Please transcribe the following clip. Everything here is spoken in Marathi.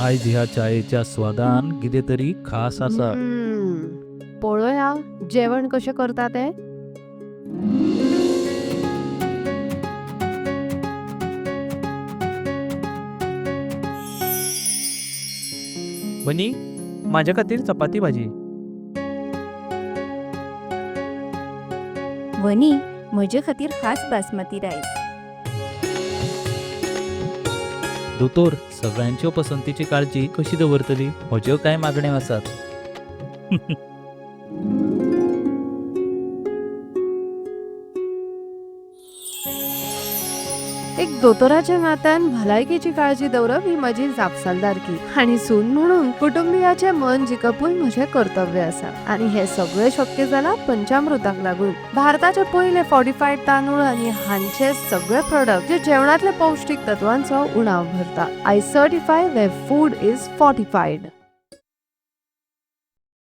आयज ह्या चायेच्या स्वादान कितें तरी खास आसा. पळोवया जेवण कशें करता ते. वनी माझ्या खातीर चपाती भाजी. वनी म्हजे खातीर खास बासमती रायस. दोतोर, सगळ्यांच्यो पसंतीची काळजी कशी दवरतली? म्हज्यो कांय मागण्यो आसात. एक दोतोराच्या नात्यान भलायकेची काळजी दवरप ही म्हजी जापसालदारकी आणि सून म्हणून कुटुंबियाचे मन जिखपूय म्हजें कर्तव्य आसा. आणि हे सगळें शक्य जाला पंचामृताक लागून. भारताचे पयले फॉर्टिफाईड तांदूळ आणि हांचे सगळे प्रोडक्ट जे जेवणातले पौष्टिक तत्वांचो उणाव भरता. I certify where food is fortified.